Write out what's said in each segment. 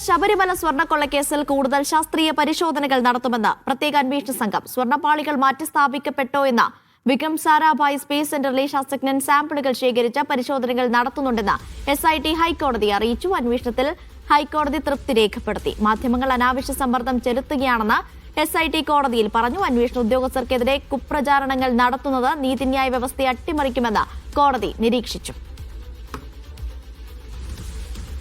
ശബരിമല സ്വർണ്ണക്കൊള്ളക്കേസിൽ കൂടുതൽ ശാസ്ത്രീയ പരിശോധനകൾ നടത്തുമെന്ന് പ്രത്യേക അന്വേഷണ സംഘം. സ്വർണ്ണപ്പാളികൾ മാറ്റിസ്ഥാപിക്കപ്പെട്ടോ എന്ന വിക്രം സാരാഭായ് സ്പേസ് സെന്ററിലെ ശാസ്ത്രജ്ഞൻ സാമ്പിളുകൾ ശേഖരിച്ച് പരിശോധനകൾ നടത്തുന്നുണ്ടെന്ന് SIT ഹൈക്കോടതിയെ അറിയിച്ചു. അന്വേഷണത്തിൽ ഹൈക്കോടതി തൃപ്തി രേഖപ്പെടുത്തി. മാധ്യമങ്ങൾ അനാവശ്യ സമ്മർദ്ദം ചെലുത്തുകയാണെന്ന് SIT കോടതിയിൽ പറഞ്ഞു. അന്വേഷണ ഉദ്യോഗസ്ഥർക്കെതിരെ കുപ്രചാരണങ്ങൾ നടത്തുന്നത് നീതിന്യായ വ്യവസ്ഥയെ അട്ടിമറിക്കുമെന്ന് കോടതി നിരീക്ഷിച്ചു.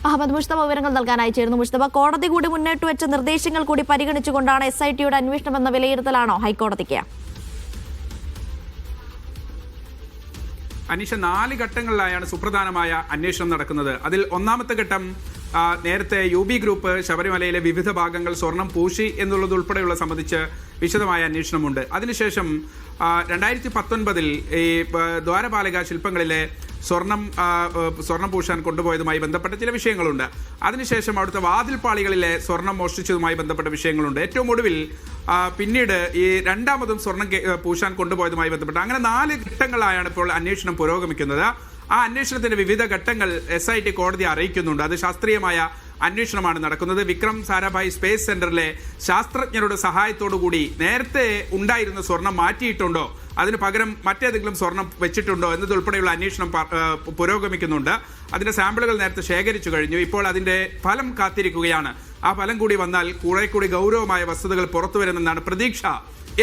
അഹമ്മദ് മുസ്തഫ വിവരങ്ങൾ നൽകാനായി ചേർന്നു. മുസ്തഫ, കോടതി കൂടി മുന്നോട്ട് വെച്ച നിർദ്ദേശങ്ങൾ കൂടി പരിഗണിച്ചുകൊണ്ടാണ് SITയുടെ അന്വേഷണം എന്ന വിലയിരുത്തലാണോ ഹൈക്കോടതിക്ക്? അനീഷ, 4 ഘട്ടങ്ങളിലായാണ് സുപ്രധാനമായ അന്വേഷണം നടക്കുന്നത്. അതിൽ ഒന്നാമത്തെ ഘട്ടം നേരത്തെ UB ഗ്രൂപ്പ് ശബരിമലയിലെ വിവിധ ഭാഗങ്ങൾ സ്വർണം പൂശി എന്നുള്ളതുൾപ്പെടെയുള്ള സംബന്ധിച്ച് വിശദമായ അന്വേഷണമുണ്ട്. അതിനുശേഷം 2019 ഈ ദ്വാരപാലക ശില്പങ്ങളിലെ സ്വർണം പൂശാൻ കൊണ്ടുപോയതുമായി ബന്ധപ്പെട്ട ചില വിഷയങ്ങളുണ്ട്. അതിനുശേഷം അവിടുത്തെ വാതിൽപ്പാളികളിലെ സ്വർണം മോഷ്ടിച്ചതുമായി ബന്ധപ്പെട്ട വിഷയങ്ങളുണ്ട്. ഏറ്റവും ഒടുവിൽ പിന്നീട് ഈ രണ്ടാമതും സ്വർണം പൂശാൻ കൊണ്ടുപോയതുമായി ബന്ധപ്പെട്ട് അങ്ങനെ 4 ഘട്ടങ്ങളായാണ് ഇപ്പോൾ അന്വേഷണം പുരോഗമിക്കുന്നത്. ആ അന്വേഷണത്തിന്റെ വിവിധ ഘട്ടങ്ങൾ SIT കോടതി അറിയിക്കുന്നുണ്ട്. അത് ശാസ്ത്രീയമായ അന്വേഷണമാണ് നടക്കുന്നത്. വിക്രം സാരാഭായ് സ്പേസ് സെന്ററിലെ ശാസ്ത്രജ്ഞരുടെ സഹായത്തോടുകൂടി നേരത്തെ ഉണ്ടായിരുന്ന സ്വർണം മാറ്റിയിട്ടുണ്ടോ, അതിന് പകരം മറ്റേതെങ്കിലും സ്വർണം വെച്ചിട്ടുണ്ടോ എന്നതുൾപ്പെടെയുള്ള അന്വേഷണം പുരോഗമിക്കുന്നുണ്ട്. അതിന്റെ സാമ്പിളുകൾ നേരത്തെ ശേഖരിച്ചു കഴിഞ്ഞു. ഇപ്പോൾ അതിന്റെ ഫലം കാത്തിരിക്കുകയാണ്. ആ ഫലം കൂടി വന്നാൽ കുറെ കൂടി ഗൗരവമായ വസ്തുതകൾ പുറത്തു വരുമെന്നാണ് പ്രതീക്ഷ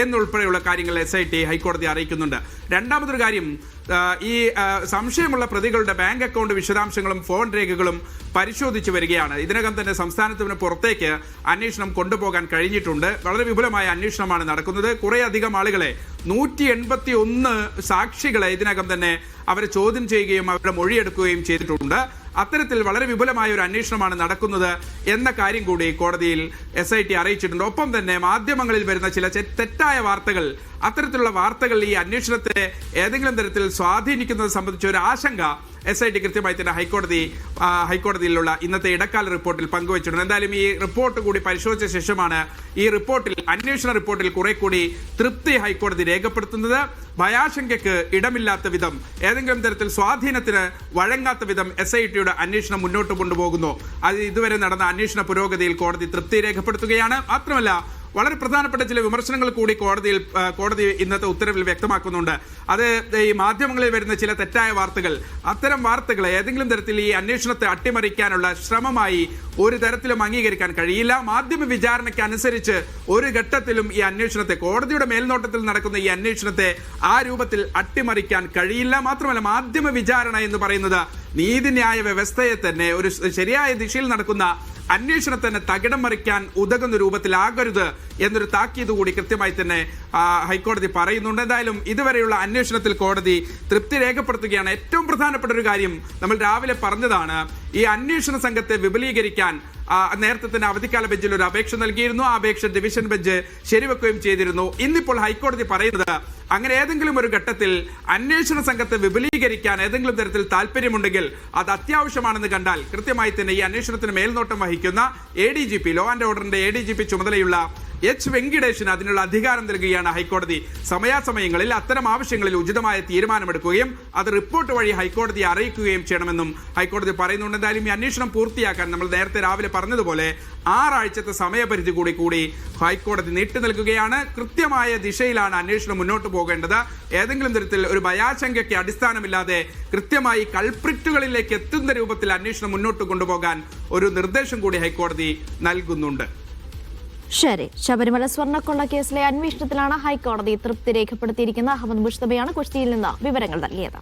എന്നുൾപ്പെടെയുള്ള കാര്യങ്ങൾ SIT ഹൈക്കോടതി അറിയിക്കുന്നുണ്ട്. രണ്ടാമതൊരു കാര്യം, ഈ സംശയമുള്ള പ്രതികളുടെ ബാങ്ക് അക്കൗണ്ട് വിശദാംശങ്ങളും ഫോൺ രേഖകളും പരിശോധിച്ചു വരികയാണ്. ഇതിനകം തന്നെ സംസ്ഥാനത്തിന് പുറത്തേക്ക് അന്വേഷണം കൊണ്ടുപോകാൻ കഴിഞ്ഞിട്ടുണ്ട്. വളരെ വിപുലമായ അന്വേഷണമാണ് നടക്കുന്നത്. കുറേ അധികം ആളുകളെ 181 സാക്ഷികളെ ഇതിനകം തന്നെ അവരെ ചോദ്യം ചെയ്യുകയും അവരുടെ മൊഴിയെടുക്കുകയും ചെയ്തിട്ടുണ്ട്. അത്തരത്തിൽ വളരെ വിപുലമായ ഒരു അന്വേഷണമാണ് നടക്കുന്നത് എന്ന കാര്യം കൂടി കോടതിയിൽ SIT അറിയിച്ചിട്ടുണ്ട്. ഒപ്പം തന്നെ മാധ്യമങ്ങളിൽ വരുന്ന ചില തെറ്റായ വാർത്തകൾ, അത്തരത്തിലുള്ള വാർത്തകൾ ഈ അന്വേഷണത്തെ ഏതെങ്കിലും തരത്തിൽ സ്വാധീനിക്കുന്നത് സംബന്ധിച്ച ഒരു ആശങ്ക SIT കൃത്യമായി തന്നെ ഹൈക്കോടതിയിലുള്ള ഇന്നത്തെ ഇടക്കാല റിപ്പോർട്ടിൽ പങ്കുവച്ചിട്ടുണ്ട്. എന്തായാലും ഈ റിപ്പോർട്ട് കൂടി പരിശോധിച്ച ശേഷമാണ് ഈ അന്വേഷണ റിപ്പോർട്ടിൽ കുറെ കൂടി തൃപ്തി ഹൈക്കോടതി രേഖപ്പെടുത്തുന്നത്. ഭയാശങ്കയ്ക്ക് ഇടമില്ലാത്ത വിധം, ഏതെങ്കിലും തരത്തിൽ സ്വാധീനത്തിന് വഴങ്ങാത്ത വിധം SITയുടെ അന്വേഷണം മുന്നോട്ട് കൊണ്ടുപോകുന്നു. അത് ഇതുവരെ നടന്ന അന്വേഷണ പുരോഗതിയിൽ കോടതി തൃപ്തി രേഖപ്പെടുത്തുകയാണ്. മാത്രമല്ല, വളരെ പ്രധാനപ്പെട്ട ചില വിമർശനങ്ങൾ കൂടി കോടതി ഇന്നത്തെ ഉത്തരവിൽ വ്യക്തമാക്കുന്നുണ്ട്. അത് ഈ മാധ്യമങ്ങളിൽ വരുന്ന ചില തെറ്റായ വാർത്തകൾ, അത്തരം വാർത്തകളെ ഏതെങ്കിലും തരത്തിൽ ഈ അന്വേഷണത്തെ അട്ടിമറിക്കാനുള്ള ശ്രമമായി ഒരു തരത്തിലും അംഗീകരിക്കാൻ കഴിയില്ല. മാധ്യമ വിചാരണയ്ക്ക് അനുസരിച്ച് ഒരു ഘട്ടത്തിലും ഈ അന്വേഷണത്തെ, കോടതിയുടെ മേൽനോട്ടത്തിൽ നടക്കുന്ന ഈ അന്വേഷണത്തെ ആ രൂപത്തിൽ അട്ടിമറിക്കാൻ കഴിയില്ല. മാത്രമല്ല, മാധ്യമ വിചാരണ എന്ന് പറയുന്നത് നീതിന്യായ വ്യവസ്ഥയെ തന്നെ, ഒരു ശരിയായ ദിശയിൽ നടക്കുന്ന അന്വേഷണത്തിന് തകിടം മറിക്കാൻ ഉതകുന്ന രൂപത്തിലാകരുത് എന്നൊരു താക്കീത് കൂടി കൃത്യമായി തന്നെ ഹൈക്കോടതി പറയുന്നുണ്ട്. എന്തായാലും ഇതുവരെയുള്ള അന്വേഷണത്തിൽ കോടതി തൃപ്തി രേഖപ്പെടുത്തുകയാണ്. ഏറ്റവും പ്രധാനപ്പെട്ട ഒരു കാര്യം നമ്മൾ രാവിലെ പറഞ്ഞതാണ്, ഈ അന്വേഷണ സംഘത്തെ വിപുലീകരിക്കാൻ നേരത്തെ തന്നെ അവധിക്കാല ബെഞ്ചിൽ ഒരു അപേക്ഷ നൽകിയിരുന്നു. ആ അപേക്ഷ ഡിവിഷൻ ബെഞ്ച് ശരിവെക്കുകയും ചെയ്തിരുന്നു. ഇന്നിപ്പോൾ ഹൈക്കോടതി പറയുന്നത്, അങ്ങനെ ഏതെങ്കിലും ഒരു ഘട്ടത്തിൽ അന്വേഷണ സംഘത്തെ വിപുലീകരിക്കാൻ ഏതെങ്കിലും തരത്തിൽ താല്പര്യമുണ്ടെങ്കിൽ അത് അത്യാവശ്യമാണെന്ന് കണ്ടാൽ കൃത്യമായി തന്നെ ഈ അന്വേഷണത്തിന് മേൽനോട്ടം വഹിക്കുന്ന ADGP, ലോ ആൻഡ് ഓർഡറിന്റെ ADGP ചുമതലയുള്ള H. വെങ്കിടേഷിന് അതിനുള്ള അധികാരം നൽകുകയാണ് ഹൈക്കോടതി. സമയാസമയങ്ങളിൽ അത്തരം ആവശ്യങ്ങളിൽ ഉചിതമായ തീരുമാനമെടുക്കുകയും അത് റിപ്പോർട്ട് വഴി ഹൈക്കോടതിയെ അറിയിക്കുകയും ചെയ്യണമെന്നും ഹൈക്കോടതി പറയുന്നുണ്ട്. എന്തായാലും ഈ അന്വേഷണം പൂർത്തിയാക്കാൻ നമ്മൾ നേരത്തെ രാവിലെ പറഞ്ഞതുപോലെ 6 ആഴ്ചത്തെ സമയപരിധി കൂടി ഹൈക്കോടതി നീട്ടി നൽകുകയാണ്. കൃത്യമായ ദിശയിലാണ് അന്വേഷണം മുന്നോട്ട് പോകേണ്ടത്. ഏതെങ്കിലും തരത്തിൽ ഒരു ഭയാശങ്കയ്ക്ക് അടിസ്ഥാനമില്ലാതെ കൃത്യമായി കൾപ്രിറ്റുകളിലേക്ക് എത്തുന്ന രൂപത്തിൽ അന്വേഷണം മുന്നോട്ട് കൊണ്ടുപോകാൻ ഒരു നിർദ്ദേശം കൂടി ഹൈക്കോടതി നൽകുന്നുണ്ട്. ശരി, ശബരിമല സ്വർണ്ണക്കൊള്ള കേസിലെ അന്വേഷണത്തിലാണ് ഹൈക്കോടതി തൃപ്തി രേഖപ്പെടുത്തിയിരിക്കുന്നത്. അഹമ്മദ് മുസ്തഫയാണ് കൊച്ചിയിൽ നിന്ന് വിവരങ്ങൾ നൽകിയത്.